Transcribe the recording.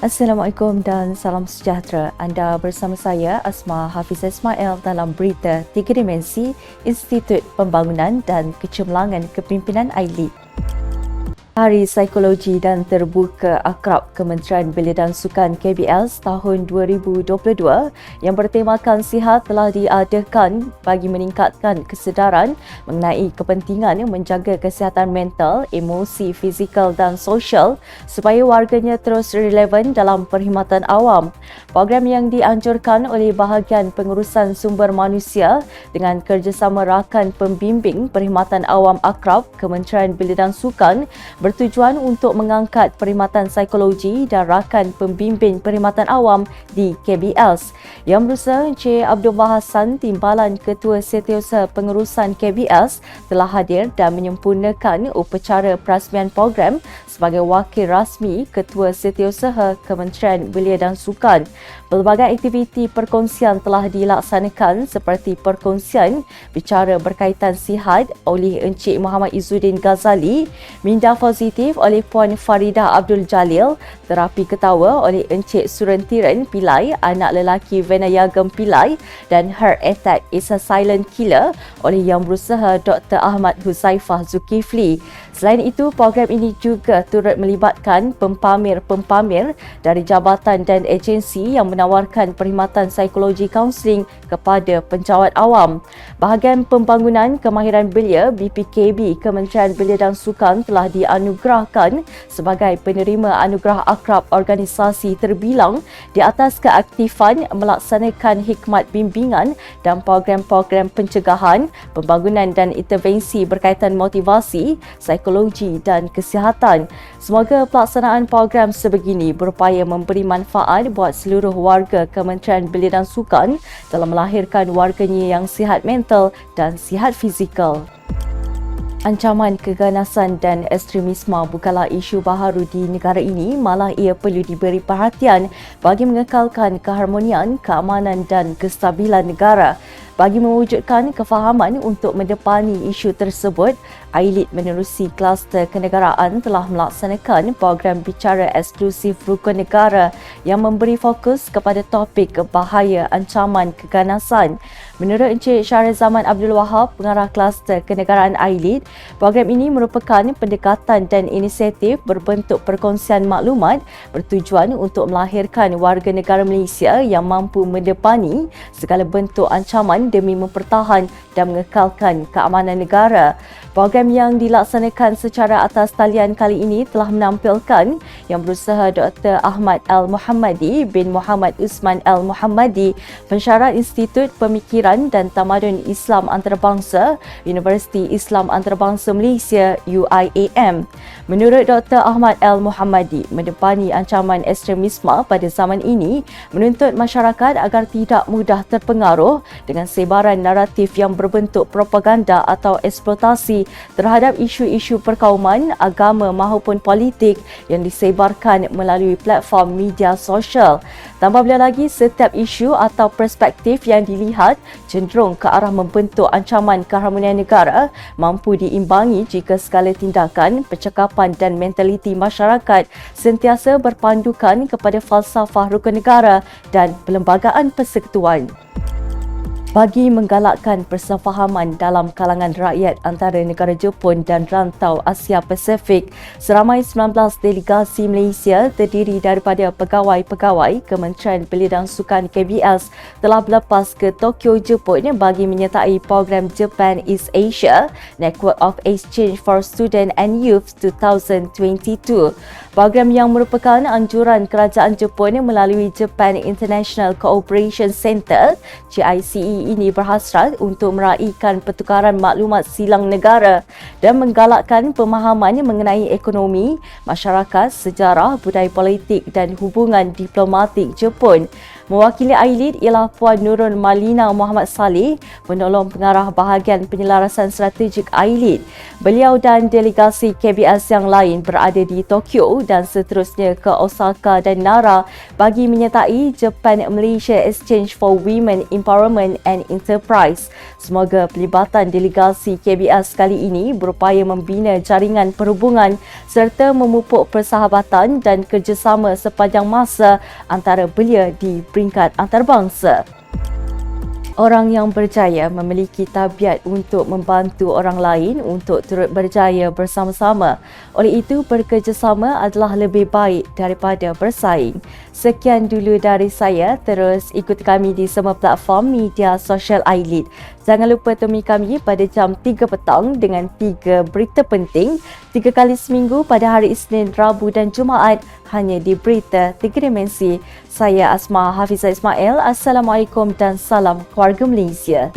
Assalamualaikum dan salam sejahtera. Anda bersama saya Asma Hafiz Ismail dalam berita 3 Dimensi Institut Pembangunan dan Kecemerlangan Kepimpinan AILID. Hari Psikologi dan Terbuka Akrab Kementerian Belia dan Sukan KBS tahun 2022 yang bertemakan sihat telah diadakan bagi meningkatkan kesedaran mengenai kepentingan menjaga kesihatan mental, emosi, fizikal dan sosial supaya warganya terus relevan dalam perkhidmatan awam. Program yang dianjurkan oleh bahagian pengurusan sumber manusia dengan kerjasama rakan pembimbing perkhidmatan awam akrab Kementerian Belia dan Sukan bertujuan untuk mengangkat perkhidmatan psikologi dan rakan pembimbing perkhidmatan awam di KBS. Yang berusaha Encik Abdul Hassan, Timbalan Ketua Setiausaha Pengurusan KBS telah hadir dan menyempurnakan upacara perasmian program sebagai wakil rasmi Ketua Setiausaha Kementerian Belia dan Sukan. Pelbagai aktiviti perkongsian telah dilaksanakan seperti perkongsian bicara berkaitan sihat oleh Encik Muhammad Izzuddin Ghazali, minda positif oleh Puan Faridah Abdul Jalil, terapi ketawa oleh Encik Surentiran Pillai, anak lelaki Venayagam Pillai dan Heart Attack is a Silent Killer oleh Yang Berusaha Dr. Ahmad Huzaifah Zulkifli. Selain itu, program ini juga turut melibatkan pempamer-pempamer dari jabatan dan agensi yang menawarkan perkhidmatan psikologi kaunseling kepada penjawat awam. Bahagian Pembangunan Kemahiran Belia BPKB Kementerian Belia dan Sukan telah dianugerahkan sebagai penerima anugerah akrab organisasi terbilang di atas keaktifan melaksanakan hikmat bimbingan dan program-program pencegahan, pembangunan dan intervensi berkaitan motivasi, psikologi dan kesihatan. Semoga pelaksanaan program sebegini berupaya memberi manfaat buat seluruh warga Kementerian Belia dan Sukan dalam melahirkan warganya yang sihat mental dan sihat fizikal. Ancaman keganasan dan ekstremisme bukanlah isu baharu di negara ini, malah ia perlu diberi perhatian bagi mengekalkan keharmonian, keamanan dan kestabilan negara. Bagi mewujudkan kefahaman untuk mendepani isu tersebut, AILID menerusi kluster kenegaraan telah melaksanakan program bicara eksklusif rukun negara yang memberi fokus kepada topik bahaya ancaman keganasan. Menurut Encik Syahrizaman Abdul Wahab, pengarah kluster kenegaraan AILID, program ini merupakan pendekatan dan inisiatif berbentuk perkongsian maklumat bertujuan untuk melahirkan warga negara Malaysia yang mampu mendepani segala bentuk ancaman demi mempertahan dan mengekalkan keamanan negara. Program yang dilaksanakan secara atas talian kali ini telah menampilkan Yang Berusaha Dr. Ahmad Al-Muhammadi bin Muhammad Usman Al-Muhammadi, pensyarah Institut Pemikiran dan Tamadun Islam Antarabangsa, Universiti Islam Antarabangsa Malaysia UIAM. Menurut Dr. Ahmad Al-Muhammadi, mendepani ancaman ekstremisme pada zaman ini menuntut masyarakat agar tidak mudah terpengaruh dengan sebaran naratif yang berbentuk propaganda atau eksploitasi terhadap isu-isu perkauman, agama maupun politik yang disebarkan melalui platform media sosial. Tambah beliau lagi, setiap isu atau perspektif yang dilihat cenderung ke arah membentuk ancaman keharmonian negara mampu diimbangi jika segala tindakan, percakapan dan mentaliti masyarakat sentiasa berpandukan kepada falsafah rukun negara dan perlembagaan persekutuan. Bagi menggalakkan persefahaman dalam kalangan rakyat antara negara Jepun dan rantau Asia Pasifik, seramai 19 delegasi Malaysia terdiri daripada pegawai-pegawai Kementerian Belia dan Sukan KBS telah berlepas ke Tokyo, Jepun bagi menyertai program Japan East Asia Network of Exchange for Student and Youth 2022. Program yang merupakan anjuran kerajaan Jepun melalui Japan International Cooperation Center JICE kali ini berhasrat untuk meraihkan pertukaran maklumat silang negara dan menggalakkan pemahaman mengenai ekonomi, masyarakat, sejarah, budaya politik dan hubungan diplomatik Jepun. Mewakili AILID ialah Puan Nurul Malina Muhammad Saleh, penolong pengarah bahagian penyelarasan strategik AILID. Beliau dan delegasi KBS yang lain berada di Tokyo dan seterusnya ke Osaka dan Nara bagi menyertai Japan-Malaysia Exchange for Women Empowerment and Enterprise. Semoga pelibatan delegasi KBS kali ini berupaya membina jaringan perhubungan serta memupuk persahabatan dan kerjasama sepanjang masa antara belia di peringkat antarabangsa. Orang yang berjaya memiliki tabiat untuk membantu orang lain untuk turut berjaya bersama-sama. Oleh itu, bekerjasama adalah lebih baik daripada bersaing. Sekian dulu dari saya. Terus ikuti kami di semua platform media sosial AILID. Jangan lupa temui kami pada jam 3 petang dengan 3 berita penting 3 kali seminggu pada hari Isnin, Rabu dan Jumaat hanya di Berita 3 Dimensi. Saya Asma Hafizah Ismail. Assalamualaikum dan salam keluarga Malaysia.